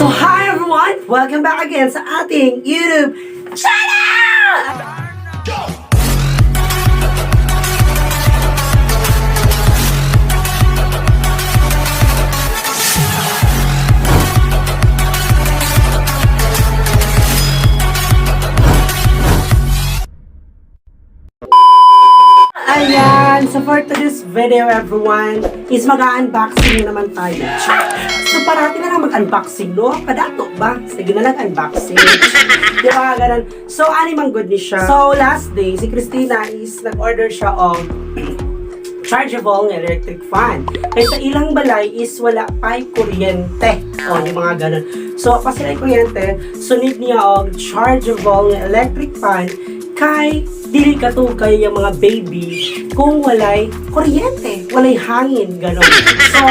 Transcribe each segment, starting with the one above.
So hi everyone! Welcome back again sa ating YouTube channel! Ayan! So for today's video everyone, is mag-unboxing naman tayo. So parati na lang mag-unboxing, no? Kadato ba? Sige na lang unboxing. Di ba ganun? So animang good ni siya. So last day, si Christina is nag-order siya of chargeable electric fan. Kaya sa ilang balay is wala pa'y kuryente. O, yung mga ganun. So kasi na kuryente, so need niya og chargeable electric fan kay dili katukay yung mga baby kung walay kuryente, walay hangin, gano'n. So,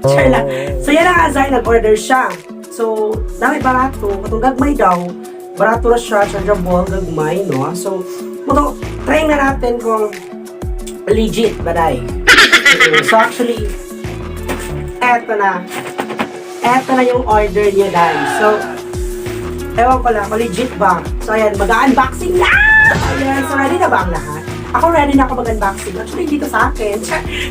sure lang. So, yan ang azar, nag-order siya. So, dami barato, katong gagmay daw, barato na siya, chargeable, gagmay, no? So, try na natin kung legit ba dahi. So, actually, eto na yung order niya dahi. So, ewan ko lang, legit ba? So, ayan, mag-unboxing na! Ayan, so ready na ba ang lahat? Ako ready na ako mag-unboxing. Actually, dito sa akin.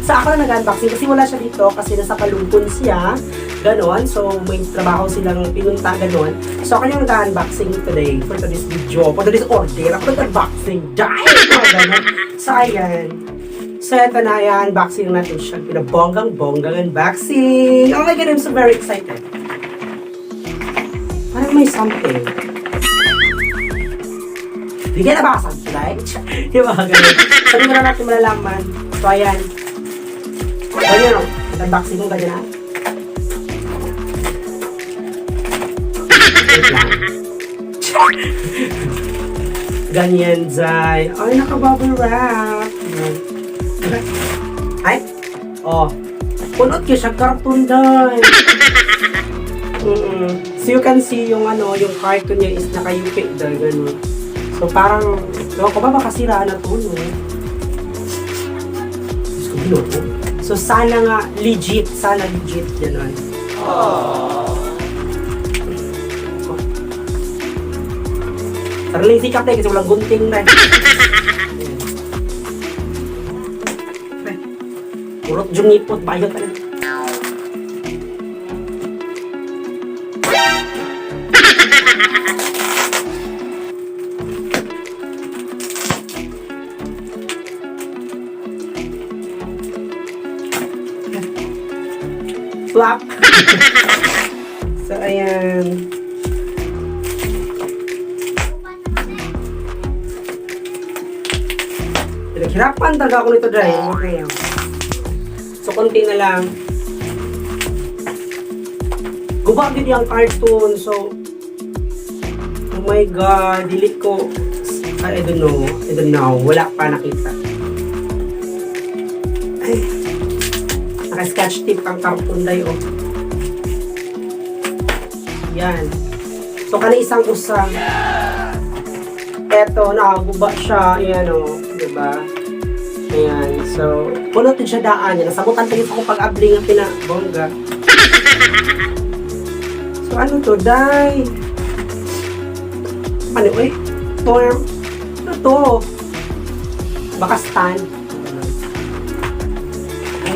So, ako na nag-unboxing kasi wala siya dito kasi nasa Kalumpon siya. Ganon. So, may trabaho silang pinunta. Ganon. So, ako yung nag-unboxing today for today's video. For today's order. Ako nag-unboxing. Dahil! Ganon. So, ayan. So, ito na yan. Unboxing natin siya. Pinabonggang-bonggang unboxing. Oh my God, I'm so very excited. Parang may something. Hindi na ba something, right? Di ba? Ganun. Sabi mo na natin malalaman. So, ayan. Ganyan o. Unboxing mo ganyan na. Wait lang. Ganyan, Zay. Ay, naka-bubble wrap. Ay. Oh. Punot ko siya cartoon, Day. So you can see yung yung cartoon niya is naka-UK dahil gano'n. So parang, ewan ko ba makasira na to, no? So sana nga legit gano'n. Parang lazy ka kasi walang gunting na. Purot yung nipot, bayot na. Flap. So, ayan. Pinaghirapan talaga ako nito dahil. Okay. So, konti na lang. Guba din yung cartoon. So, oh my God. Delete ko. I don't know. Wala pa nakita. Ay. Naka-sketch tip ang cartoon dayo. Yan. So, kana isang usang. Eto, nakaguba siya. Ayan o. Diba? Ayan. So, punot din siya daan. Nasabutan tayo sa akong pag-abling ang pinabongga. So, ano to? Day. Ano eh? Form. Ano to? Baka stand.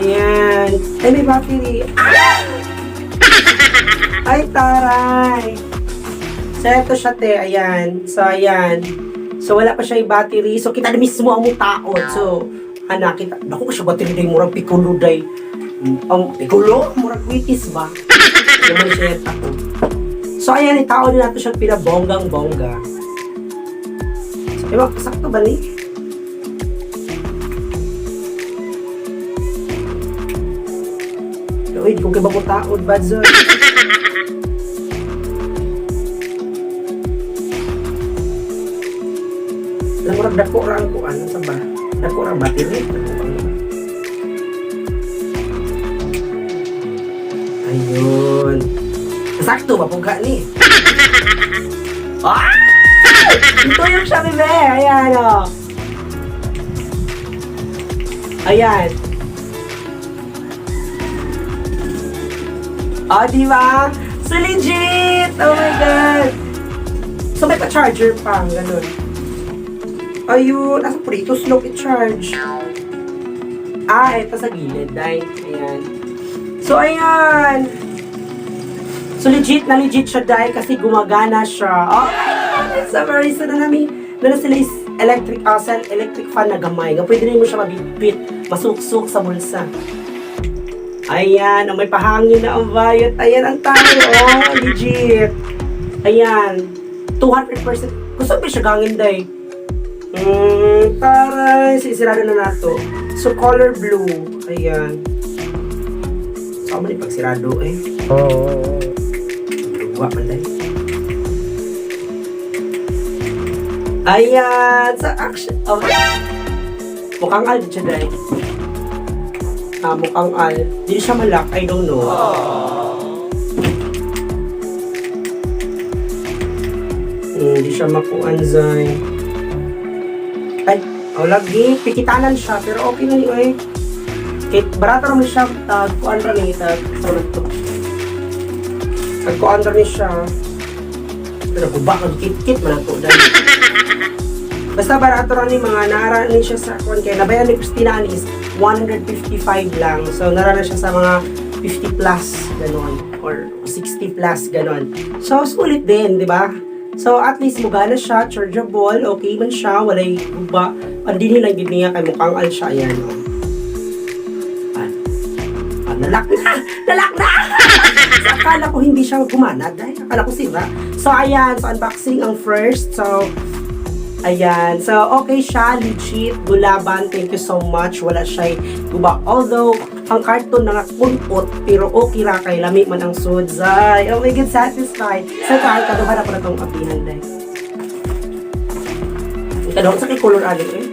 Ayan. Ay, may battery. Ah! Ay, taray. So, ito siya, te. Ayan. So, ayan. So, wala pa siya yung battery. So, kita na mismo ang mutaot. So, kita. Naku, siya battery day. Murang pikulo day. Ang pikulo? Murang kwitis ba? Naman siya ako. So, ayan. Itao din natin siyang pinabonggang-bongga. So, ewan, sakto ba ni? Uy, di ko kayo maputaod, Badzer. Alam mo, dako rang ko, ano sa ba? Dako rang battery. Ayun. Sakto ba, pugka ni? Ah! Ito yung siya, bebe. Ayan, o. Ayan. O, di ba? So, So legit! Oh my God! So may pa-charger pa, ganun. Ayun, nasa po dito, slow i-charge. Ito sa gilid, dahil. Ayan. So, ayan. So, legit siya dahil kasi gumagana siya. Oh my God! It's a very so na sila is electric fan na gamay. Pwede rin mo siya mabitbit, masuksok sa bulsa. Ayan, may pahangin na ang bayot. Ayan ang tayo. Oh, legit. Ayan. 200%. Gusto ba siya gangin dahil? Taray. Sisirado na nato. So, color blue. Ayan. So, ako man pagsirado eh. Luwa man dahil. Ayan. So, action. Oh. Mukhang al siya dahil. Mukhang al. Hindi siya malak. I don't know. Hindi siya makuanzay. Ay, lagi. Pikitanan siya. Pero okay na niyo eh. Barato naman siya. Kuan rin ito. Sarap ito. Kuan rin siya. Pero kubak ang kit-kit man ito. Basta barato rin mga naaranin siya sa kuan. Kaya nabayan ni Christina is 155 lang. So, narana siya sa mga 50 plus, gano'n. Or 60 plus, gano'n. So, sulit din, di ba? So, at least mugana siya, chargeable, okay man siya, walay guba. Hindi nilang gid niya kay mukhang al siya, ayan, o. Nalak na! Nalak na! So, akala ko hindi siya gumana, dahil akala ko sira. So, ayan, so unboxing ang first. So, ayan. So, okay siya. Legit. Gulaban. Thank you so much. Wala siya guba. Although, ang karton na nakunpot, pero okay ra kay lami man ang sudzay. Oh my God, satisfied. So, kahit kaduhan ako na itong apihan dahil. Kaduhan sa kay color alin eh.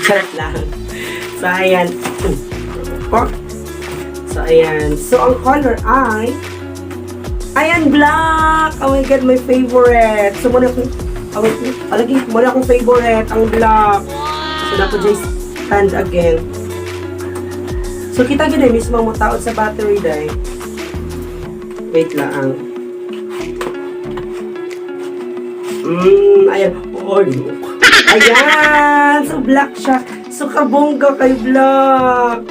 Charot lang. So, ayan. So, ayan. So, ang color ay ayan, black! Oh my God, my favorite! So, muna akong, muna akong favorite, ang black. So, napo dyan stand again. So, kita gina, mismo mo taot sa battery dahil. Wait lang. Ayan. Oh, look. Ayan! So, black siya. So, kabongga kay black.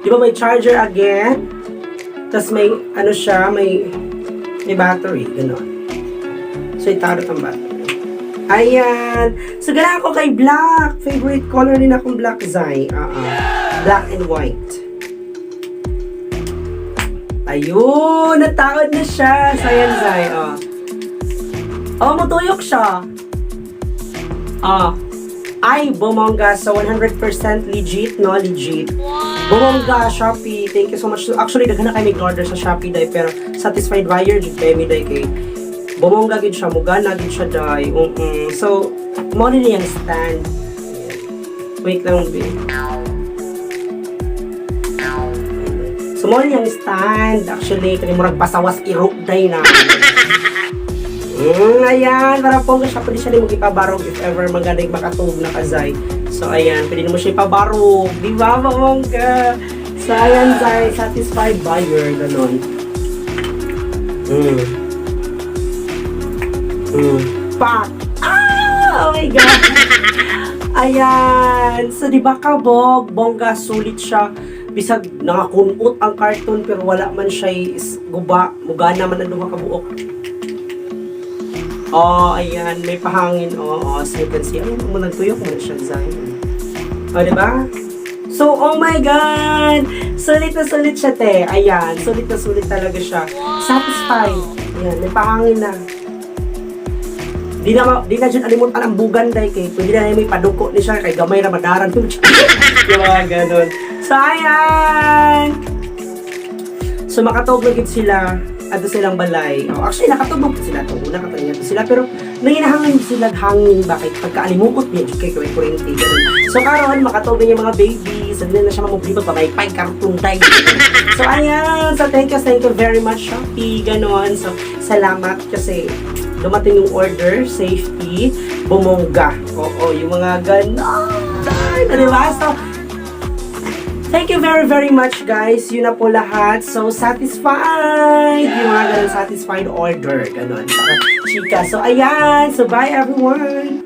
Di ba may charger again? Tapos may, ano siya, may battery, gano'n. So, itarot ang battery. Ayan. So, gana ako kay black. Favorite color din akong black, Zai. Black and white. Ayun! Nataod na siya. So, ayan, Zai. Matuyok siya. Ay, bumongga. So, 100% legit, no? Legit. Bumongga, Shopee. Thank you so much. Actually, naghanap kayo mag-order sa Shopee, dahil. Pero, satisfied buyer, jud kayo, dahil kay. Bumongga, gid siya. Mugana, gid siya, dahil. So, mo rin yung stand. Wait lang, B. So, mo rin yung stand. Actually, kani murag pasawas irok, dahil na. Ayan, para po siya, pwede siya din mag-ipabarog if ever magaling makatulog na kazay. So, ayan, pwede naman siya ipabarog. Di ba, mamongga? So, ayan, Zai, satisfied buyer, gano'n. Pak! Oh my God! Ayan! So, di ba kabog? Bongga, sulit siya. Bisag nakakunot ang karton, pero wala man siya guba. Mugana man ang duha kabuok. Ayan, may pahangin. So you can see, ayun, nagtuyok mo na siya, Zai. Diba? So, oh my God! Sulit na sulit siya, te. Ayan, sulit na sulit talaga siya. Satisfied. Ayan, may pahangin na. Di na dyan alimutan ang bugan, dahil kay pwede na may paduko ni siya, kay gamay na madaran. Yung mga ganun. So, ayan! So, makatulogit sila. Ato silang balay. Actually, nakatubog sila ito. Nakatulog sila. Pero, nanginahangin sila hangin. Bakit? Pagkaalimuot niya, kay kurente. So, karon makatulog yung mga babies. Sabi na siya mamublibag pa. May kartong tayo. So, ayan. So, thank you very much, Shopee. Ganon. So, salamat kasi dumating yung order. Safety. Bumongga. Yung mga ganon. Diba? So, Thank you very, very much, guys. Yun na po lahat. So, satisfied. Yung mga ganun, satisfied order. Ganon. Chika. So, ayan. So, bye, everyone.